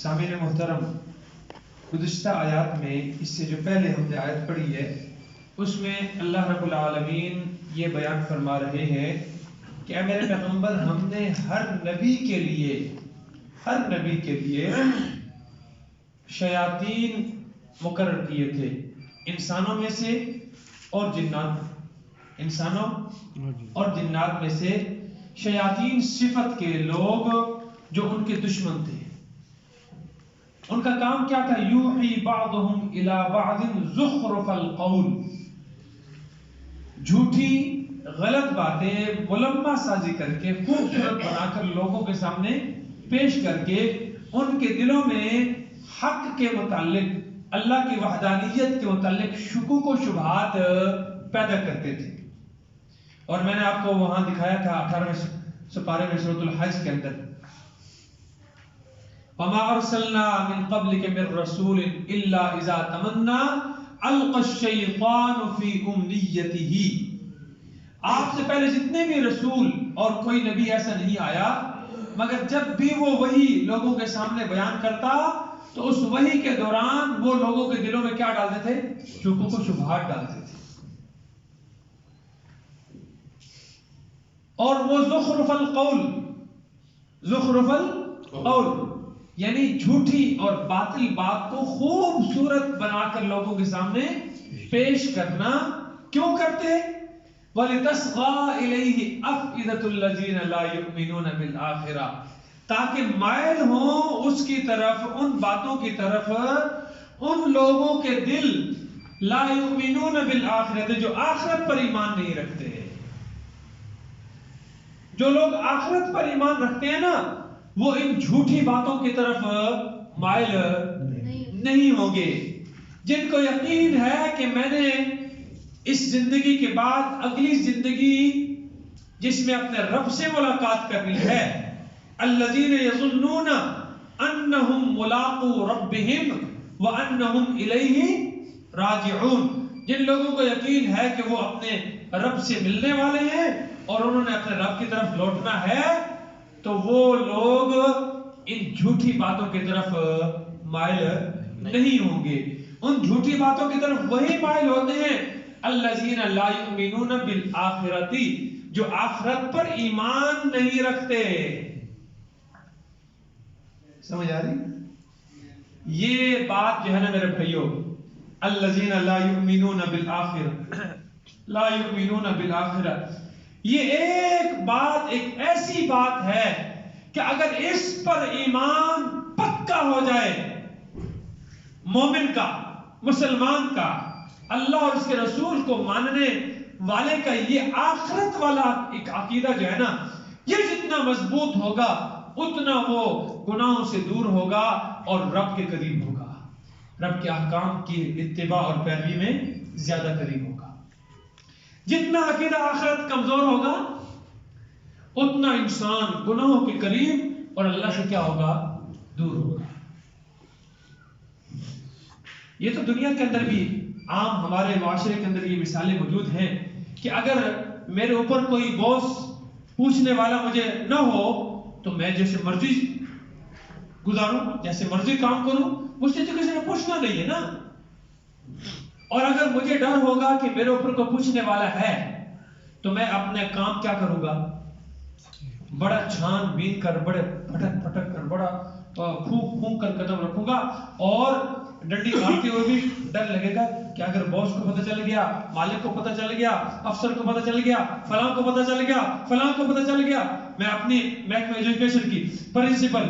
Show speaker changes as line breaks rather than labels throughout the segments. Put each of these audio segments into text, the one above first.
سامعین محترم، گزشتہ آیات میں اس سے جو پہلے ہم نے آیت پڑھی ہے اس میں اللہ رب العالمین یہ بیان فرما رہے ہیں کہ اے میرے پیغمبر، ہم نے ہر نبی کے لیے شیاطین مقرر کیے تھے، انسانوں میں سے اور جنات میں سے شیاطین صفت کے لوگ جو ان کے دشمن تھے. ان کا کام کیا تھا؟ یوحی بعضهم الی بعض زخرف القول، جھوٹی غلط باتیں ملمہ سازی کر کے خوبصورت بنا کر لوگوں کے سامنے پیش کر کے ان کے دلوں میں حق کے متعلق، اللہ کی وحدانیت کے متعلق شکوک و شبہات پیدا کرتے تھے. اور میں نے آپ کو وہاں دکھایا تھا 18ویں سپارے میں سورۃ الحج کے اندر، وَمَا أَرْسَلْنَا مِن قَبْلِكَ مِن رَّسُولٍ إِلَّا إِذَا تَمَنَّىٰ أَلْقَى الشَّيْطَانُ فِي أُمْنِيَّتِهِ، آپ سے پہلے جتنے بھی رسول اور کوئی نبی ایسا نہیں آیا مگر جب بھی وہ وحی لوگوں کے سامنے بیان کرتا تو اس وحی کے دوران وہ لوگوں کے دلوں میں کیا ڈالتے تھے؟ شکوک و شبہات ڈالتے تھے. اور وہ زخرف القول یعنی جھوٹی اور باطل بات کو خوبصورت بنا کر لوگوں کے سامنے پیش کرنا کیوں کرتے؟ وَلِتَصْغَىٰ إِلَيْهِ أَفْئِدَةُ الَّذِينَ لَا يُؤْمِنُونَ بِالْآخِرَةِ، تاکہ مائل ہوں اس کی طرف، ان باتوں کی طرف ان لوگوں کے دل لا یؤمنون بالآخرۃ، جو آخرت پر ایمان نہیں رکھتے. جو لوگ آخرت پر ایمان رکھتے ہیں نا، وہ ان جھوٹی باتوں کی طرف مائل نہیں ہوں گے. جن کو یقین ہے کہ میں نے اس زندگی کے بعد اگلی زندگی جس میں اپنے رب سے ملاقات کرنی ہے، الذین یظنون انہم ملاقو ربہم وانہم الیہ راجعون، جن لوگوں کو یقین ہے کہ وہ اپنے رب سے ملنے والے ہیں اور انہوں نے اپنے رب کی طرف لوٹنا ہے، تو وہ لوگ ان جھوٹی باتوں کی طرف مائل نہیں ہوں گے. ان جھوٹی باتوں کی طرف وہی مائل ہوتے ہیں الذین لا یؤمنون بالآخرۃ، جو آخرت پر ایمان نہیں رکھتے. سمجھ آ رہی؟ یہ بات جو ہے نا میرے بھائیوں، الذین لا یؤمنون بالآخرۃ، لا یؤمنون بالآخرۃ، یہ ایک بات، ایک ایسی بات ہے کہ اگر اس پر ایمان پکا ہو جائے مومن کا، مسلمان کا، اللہ اور اس کے رسول کو ماننے والے کا، یہ آخرت والا ایک عقیدہ جو ہے نا، یہ جتنا مضبوط ہوگا اتنا وہ گناہوں سے دور ہوگا اور رب کے قریب ہوگا، رب کے احکام کی اتباع اور پیروی میں زیادہ قریب ہوگا. جتنا عقیدہ آخرت کمزور ہوگا اتنا انسان گناہوں کے قریب اور اللہ سے کیا ہوگا؟ دور ہوگا. یہ تو دنیا کے اندر بھی عام ہمارے معاشرے کے اندر یہ مثالیں موجود ہیں کہ اگر میرے اوپر کوئی باس پوچھنے والا مجھے نہ ہو تو میں جیسے مرضی گزاروں، جیسے مرضی کام کروں، مجھ سے تو کسی نے پوچھنا نہیں ہے نا. اور اگر مجھے ڈر ہوگا کہ میرے اوپر کوئی پوچھنے والا ہے تو میں اپنے کام کیا کروں گا؟ بڑا چھان بین کر، بڑے پھٹک کر، بڑا پھونک کر قدم رکھوں گا، اور ڈنڈی مارتے ہوئے بھی ڈر لگے گا کہ اگر باس کو پتہ چل گیا، مالک کو پتہ چل گیا، افسر کو پتہ چل گیا، فلاں کو پتہ چل گیا، فلاں کو پتہ چل گیا، میں اپنی محکمہ ایجوکیشن کی پرنسپل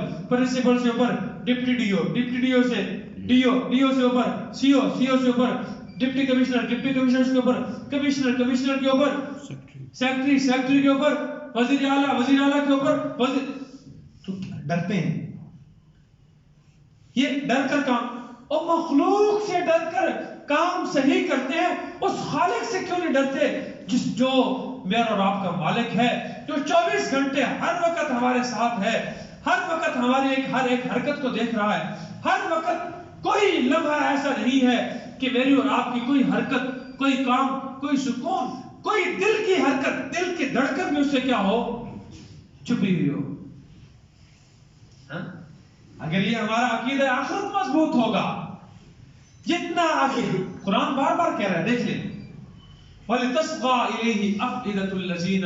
سے اوپر deputy D O, deputy D O سے ڈی او، ڈی او سے اوپر سی او، سی او سے اوپر ڈپٹی کمشنر، ڈپٹی کمشنر کے اوپر کمشنر، کمشنر کے اوپر سیکٹری، سیکٹری کے اوپر وزیر اعلیٰ، وزیر اعلیٰ کے اوپر تو ڈرتے ہیں. یہ ڈر کر کام، اور مخلوق سے ڈر کر کام صحیح کرتے ہیں، اس خالق سے کیوں نہیں ڈرتے جو میرا اور آپ کا مالک ہے، جو 24 گھنٹے ہر وقت ہمارے ساتھ ہے، ہر وقت ہماری ہر ایک حرکت کو دیکھ رہا ہے، ہر وقت کوئی لمحہ ایسا نہیں ہے کہ میری اور آپ کی کوئی حرکت، کوئی کام، کوئی سکون، کوئی دل کی حرکت، دل کی دھڑکن میں اس سے کیا ہو؟ چھپی ہوئی ہو. اگر یہ ہمارا عقیدہ آخرت مضبوط ہوگا، جتنا آگے قرآن بار بار کہہ رہا ہے، دیکھ لیں وَلِتَصْغَى إِلَيْهِ أَفْئِدَةُ الَّذِينَ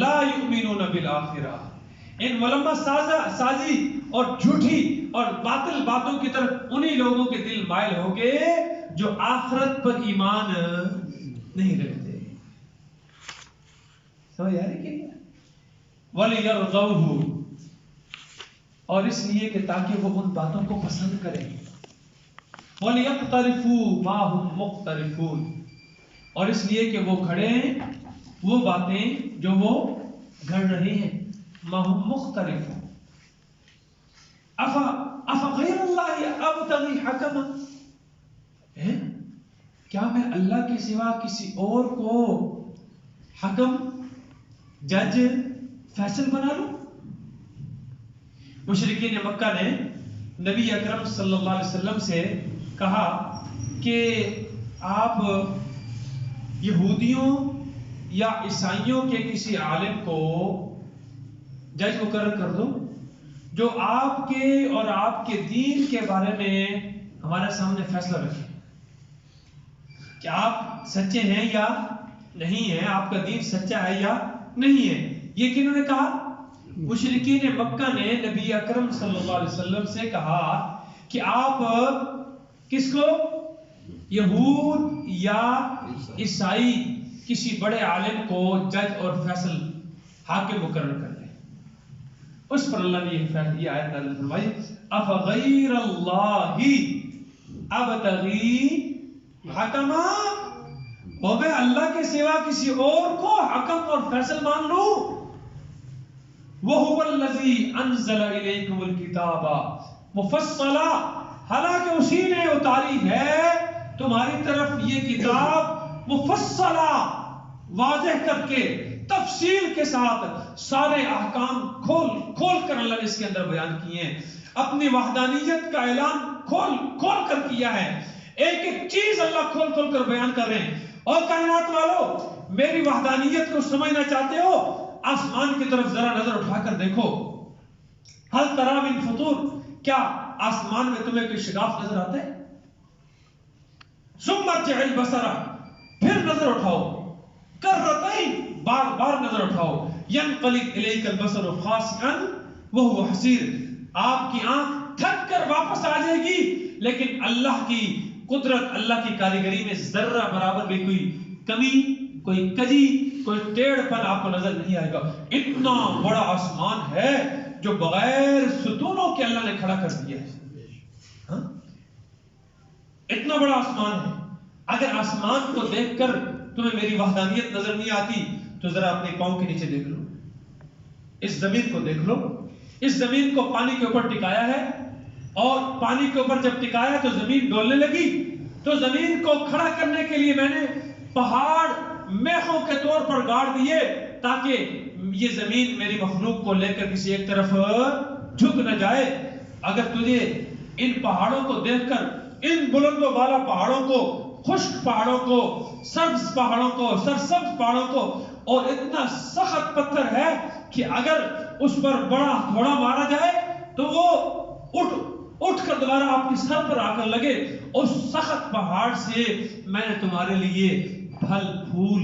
لَا يُؤْمِنُونَ بِالْآخِرَةِ، ان ملمہ سازی اور جھوٹی اور باطل باتوں کی طرف انہی لوگوں کے دل مائل ہو گئے جو آخرت پر ایمان نہیں رکھتے. سمجھ آ رہی کیا؟ وَلِيَرْضَوْهُ، اور اس لیے کہ تاکہ وہ ان باتوں کو پسند کریں. وَلِيَقْتَرِفُوا مَا هُمْ مُقْتَرِفُونَ، اور اس لیے کہ وہ گھڑیں وہ باتیں جو وہ گھڑ رہے ہیں. مَا هُمْ مُقْتَرِفُونَ أَفَغَيْرَ اللَّهِ أَبْتَغِي حَكَمًا، کیا میں اللہ کے سوا کسی اور کو حکم، جج، فیصل بنا لوں؟ مشرکین مکہ نے نبی اکرم صلی اللہ علیہ وسلم سے کہا کہ آپ یہودیوں یا عیسائیوں کے کسی عالم کو جج مقرر کر دو جو آپ کے اور آپ کے دین کے بارے میں ہمارے سامنے فیصلہ رکھے کہ آپ سچے ہیں یا نہیں ہیں، آپ کا دین سچا ہے یا نہیں ہے. یہ کنہوں نے کہا؟ مشرکین مکہ نے نبی اکرم صلی اللہ علیہ وسلم سے کہا کہ آپ کس کو، یہود یا عیسائی کسی بڑے عالم کو جج اور فیصل حاکم مقرر کر دیں. اس پر اللہ نے یہ آیت نازل فرمائی افغیر اللہ ابتغی حکما، اور میں اللہ کے سوا کسی اور کو حکم اور فیصل مان لوں. وَهُوَ الَّذِي أَنزَلَ إِلَيْكُمُ الْكِتَابَ مُفَصَّلًا، حالانکہ اسی نے اتاری ہے تمہاری طرف یہ کتاب مفصلہ، واضح کر کے تفصیل کے ساتھ سارے احکام کھول کر اللہ نے اس کے اندر بیان کیے ہیں. اپنی وحدانیت کا اعلان کھول کر کیا ہے. ایک ایک چیز اللہ کھول کر بیان کر رہے ہیں. اور کائنات والو، میری وحدانیت کو سمجھنا چاہتے ہو؟ آسمان کی طرف ذرا نظر اٹھا کر دیکھو. ہل تری من فطور، کیا آسمان میں تمہیں کوئی شگاف نظر آتا ہے؟ ثم ارجع البصر، پھر نظر اٹھاؤ، کرتین، بار بار نظر اٹھاؤ. ينقلب الیک البصر خاسئا وهو حسیر، آپ کی آنکھ تھک کر واپس آ جائے گی، لیکن اللہ کی قدرت، اللہ کی کاریگری میں ذرہ برابر بھی کوئی کمی، کوئی کجی، کوئی ٹیڑھ پن آپ کو نظر نہیں آئے گا. اتنا بڑا آسمان ہے جو بغیر ستونوں کے اللہ نے کھڑا کر دیا ہے. اتنا بڑا آسمان ہے. اگر آسمان کو دیکھ کر تمہیں میری وحدانیت نظر نہیں آتی تو ذرا اپنے پاؤں کے نیچے دیکھ لو، اس زمین کو دیکھ لو. اس زمین کو پانی کے اوپر ٹکایا ہے، اور پانی کے اوپر جب ٹکایا تو زمین ڈولنے لگی. تو زمین کو کھڑا کرنے کے لیے میں نے پہاڑ میخوں کے طور پر گاڑ دیے تاکہ یہ زمین میری مخلوق کو لے کر کسی ایک طرف جھک نہ جائے. اگر تجھے ان پہاڑوں کو دیکھ کر، ان بلند و بالا پہاڑوں کو، خشک پہاڑوں کو، سبز پہاڑوں کو، سرسبز پہاڑوں کو، اور اتنا سخت پتھر ہے کہ اگر اس پر بڑا تھوڑا مارا جائے تو وہ اٹھ کر دوبارہ آپ کی سر پر آ کر لگے، اس سخت پہاڑ سے میں نے تمہارے لیے پھل پھول،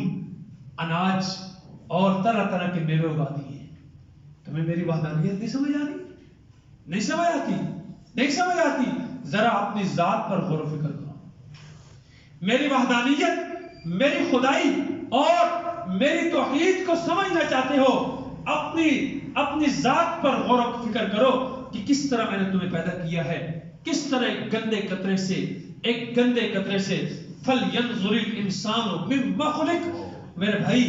اناج اور طرح طرح کے میوے اگا دیے. تمہیں میری وحدانیت نہیں سمجھ آتی؟ نہیں سمجھ آتی؟ نہیں سمجھ آتی؟ ذرا اپنی ذات پر غور و فکر کرو. میری وحدانیت، میری خدائی اور میری توحید کو سمجھنا چاہتے ہو، اپنی ذات پر غور و فکر کرو کہ کس طرح میں نے تمہیں پیدا کیا ہے. کس طرح ایک گندے قطرے سے فَلْيَنْظُرِ الْإِنسَانُ مِمَّا خُلِقَ. میرے بھائی،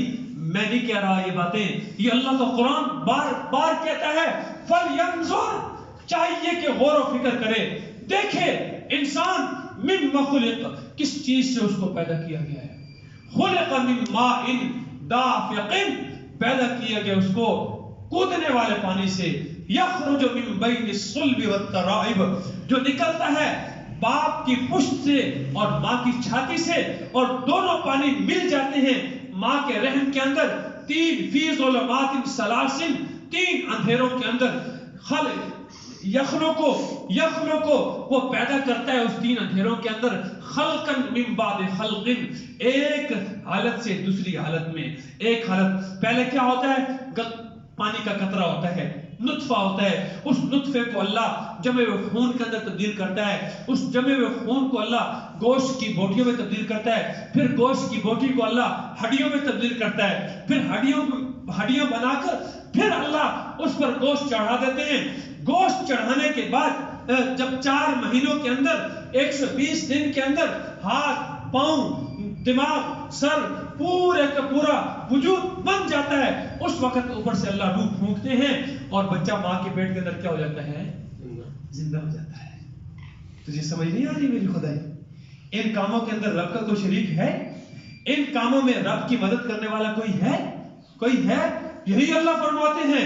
میں نہیں کہہ رہا یہ باتیں، یہ اللہ کا قرآن بار بار کہتا ہے فَلْيَنْظُرْ، چاہیے کہ غور و فکر کرے، دیکھے انسان مِمَّا خُلِقَ، کس چیز سے اس کو پیدا کیا گیا ہے. خُلِقَ مِن مَاءٍ دَافِقٍ، پیدا کیا گیا اس کو کودنے والے پانی سے. یخرج من بین الصلب والترائب، جو نکلتا ہے باپ کی پشت سے اور ماں کی چھاتی سے، اور دونوں پانی مل جاتے ہیں ماں کے رحم کے اندر. 3 فی ظلمات ثلاث، 3 اندھیروں کے اندر. یخلقو وہ پیدا کرتا ہے اس تین اندھیروں کے اندر خلقن من بعد خلقن، ایک حالت سے دوسری حالت میں. ایک حالت پہلے کیا ہوتا ہے؟ پانی کا قطرہ ہوتا ہے، نطفہ ہوتا ہے. اس نطفے کو اللہ جمے ہوئے خون کے اندر تبدیل کرتا ہے. اس جمے ہوئے خون کو اللہ گوشت کی بوٹیوں میں تبدیل کرتا ہے. پھر گوشت کی بوٹی کو اللہ ہڈیوں میں تبدیل کرتا ہے. پھر ہڈیوں بنا کر پھر اللہ اس پر گوشت چڑھا دیتے ہیں. گوشت چڑھانے کے بعد جب 4 مہینوں کے اندر 120 دن کے اندر ہاتھ پاؤں دماغ سر پورے کا پورا وجود بن جاتا ہے، اس وقت اوپر سے اللہ روح پھونکتے ہیں اور بچہ ماں کے پیٹ کے اندر کیا ہو جاتا ہے؟ زندہ ہو جاتا ہے. تجھے سمجھ نہیں آ رہی میری خدائی؟ ان کاموں کے اندر رب کا کوئی شریک ہے؟ ان کاموں میں رب کی مدد کرنے والا کوئی ہے؟ یہی اللہ فرماتے ہیں